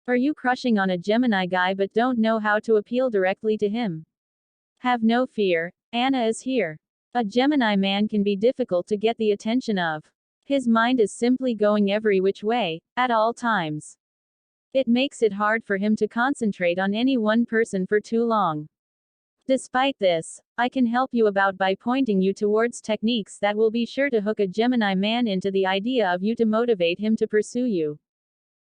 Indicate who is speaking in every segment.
Speaker 1: Are you crushing on a Gemini guy but don't know how to appeal directly to him? Have no fear, Anna is here. A Gemini man can be difficult to get the attention of. His mind is simply going every which way, at all times. It makes it hard for him to concentrate on any one person for too long. Despite this, I can help you about by pointing you towards techniques that will be sure to hook a Gemini man into the idea of you to motivate him to pursue you.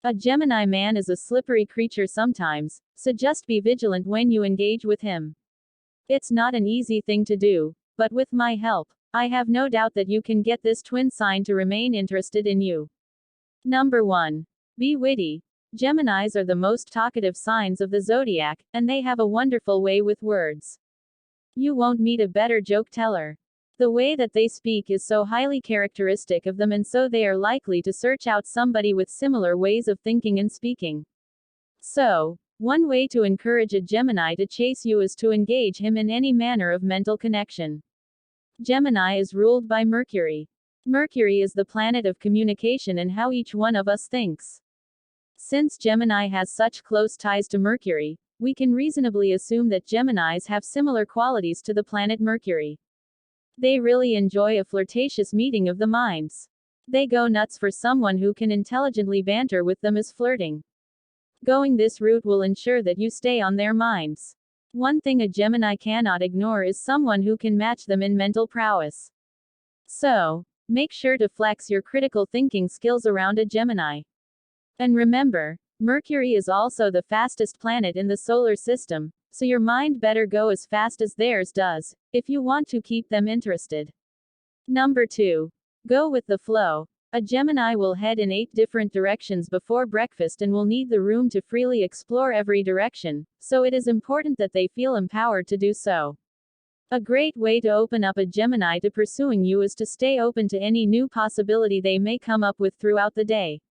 Speaker 1: A Gemini man is a slippery creature sometimes, so just be vigilant when you engage with him. It's not an easy thing to do, but with my help, I have no doubt that you can get this twin sign to remain interested in you. Number 1. Be witty. Geminis are the most talkative signs of the zodiac, and they have a wonderful way with words. You won't meet a better joke teller. The way that they speak is so highly characteristic of them, and so they are likely to search out somebody with similar ways of thinking and speaking. So, one way to encourage a Gemini to chase you is to engage him in any manner of mental connection. Gemini is ruled by Mercury. Mercury is the planet of communication and how each one of us thinks. Since Gemini has such close ties to Mercury, we can reasonably assume that Geminis have similar qualities to the planet Mercury. They really enjoy a flirtatious meeting of the minds. They go nuts for someone who can intelligently banter with them as flirting. Going this route will ensure that you stay on their minds. One thing a Gemini cannot ignore is someone who can match them in mental prowess. So, make sure to flex your critical thinking skills around a Gemini. And remember, Mercury is also the fastest planet in the solar system, so your mind better go as fast as theirs does, if you want to keep them interested. Number 2. Go with the flow. A Gemini will head in 8 different directions before breakfast and will need the room to freely explore every direction, so it is important that they feel empowered to do so. A great way to open up a Gemini to pursuing you is to stay open to any new possibility they may come up with throughout the day.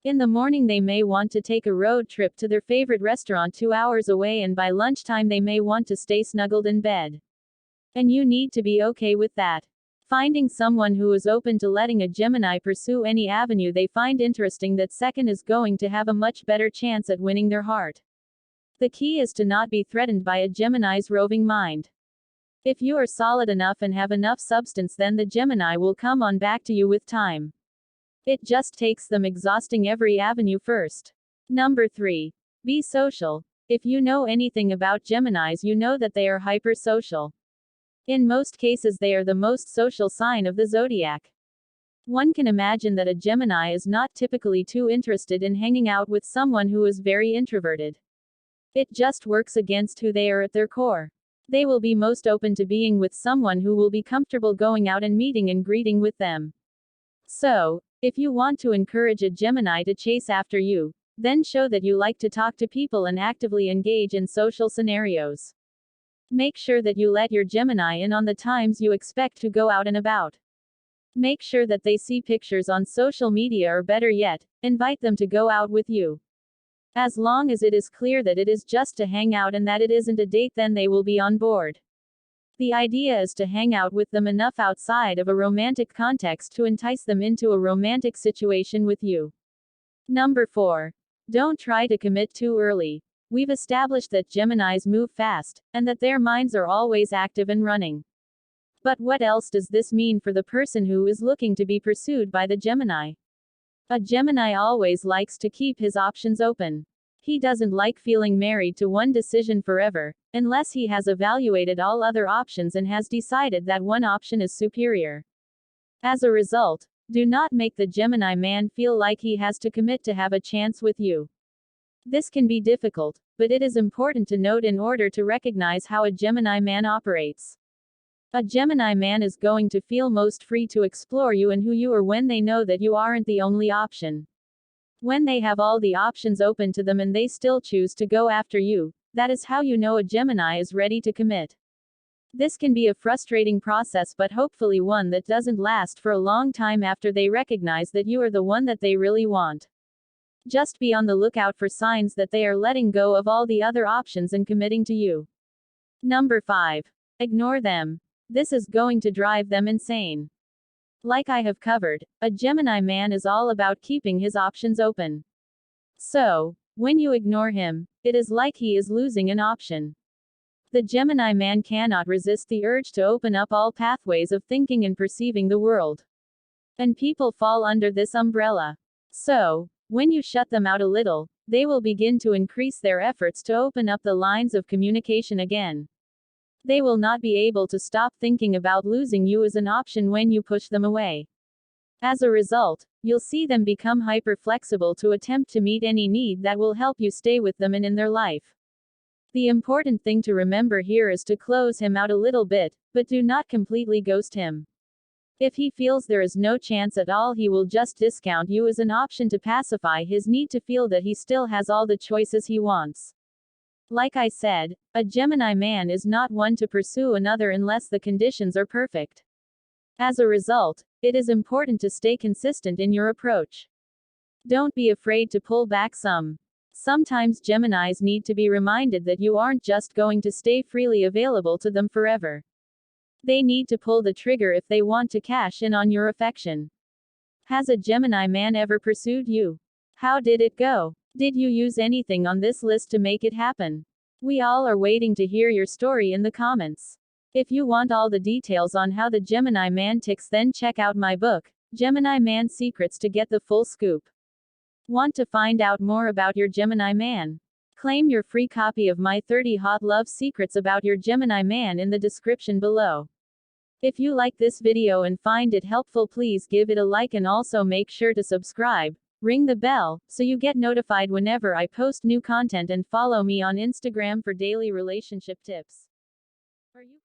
Speaker 1: In the morning they may want to take a road trip to their favorite restaurant 2 hours away, and by lunchtime they may want to stay snuggled in bed. And you need to be okay with that. Finding someone who is open to letting a Gemini pursue any avenue they find interesting that second is going to have a much better chance at winning their heart. The key is to not be threatened by a Gemini's roving mind. If you are solid enough and have enough substance, then the Gemini will come on back to you with time. It just takes them exhausting every avenue first. Number 3. Be social. If you know anything about Geminis, you know that they are hypersocial. In most cases they are the most social sign of the zodiac. One can imagine that a Gemini is not typically too interested in hanging out with someone who is very introverted. It just works against who they are at their core. They will be most open to being with someone who will be comfortable going out and meeting and greeting with them. So, if you want to encourage a Gemini to chase after you, then show that you like to talk to people and actively engage in social scenarios. Make sure that you let your Gemini in on the times you expect to go out and about. Make sure that they see pictures on social media, or better yet, invite them to go out with you. As long as it is clear that it is just to hang out and that it isn't a date, then they will be on board. The idea is to hang out with them enough outside of a romantic context to entice them into a romantic situation with you. Number 4. Don't try to commit too early. We've established that Geminis move fast, and that their minds are always active and running. But what else does this mean for the person who is looking to be pursued by the Gemini? A Gemini always likes to keep his options open. He doesn't like feeling married to one decision forever, unless he has evaluated all other options and has decided that one option is superior. As a result, do not make the Gemini man feel like he has to commit to have a chance with you. This can be difficult, but it is important to note in order to recognize how a Gemini man operates. A Gemini man is going to feel most free to explore you and who you are when they know that you aren't the only option. When they have all the options open to them and they still choose to go after you, that is how you know a Gemini is ready to commit. This can be a frustrating process, but hopefully one that doesn't last for a long time after they recognize that you are the one that they really want. Just be on the lookout for signs that they are letting go of all the other options and committing to you. Number 5. Ignore them. This is going to drive them insane. Like I have covered, a Gemini man is all about keeping his options open. So, When you ignore him, it is like he is losing an option. The Gemini man cannot resist the urge to open up all pathways of thinking and perceiving the world. And people fall under this umbrella. So, when you shut them out a little, they will begin to increase their efforts to open up the lines of communication again. They will not be able to stop thinking about losing you as an option when you push them away. As a result, you'll see them become hyper-flexible to attempt to meet any need that will help you stay with them and in their life. The important thing to remember here is to close him out a little bit, but do not completely ghost him. If he feels there is no chance at all, he will just discount you as an option to pacify his need to feel that he still has all the choices he wants. Like I said, a Gemini man is not one to pursue another unless the conditions are perfect. As a result, it is important to stay consistent in your approach. Don't be afraid to pull back some. Sometimes Geminis need to be reminded that you aren't just going to stay freely available to them forever. They need to pull the trigger if they want to cash in on your affection. Has a Gemini man ever pursued you? How did it go? Did you use anything on this list to make it happen? We all are waiting to hear your story in the comments. If you want all the details on how the Gemini man ticks, then check out my book, Gemini Man Secrets, to get the full scoop. Want to find out more about your Gemini man? Claim your free copy of my 30 Hot Love Secrets about your Gemini man in the description below. If you like this video and find it helpful, please give it a like and also make sure to subscribe, ring the bell, so you get notified whenever I post new content, and follow me on Instagram for daily relationship tips. Are you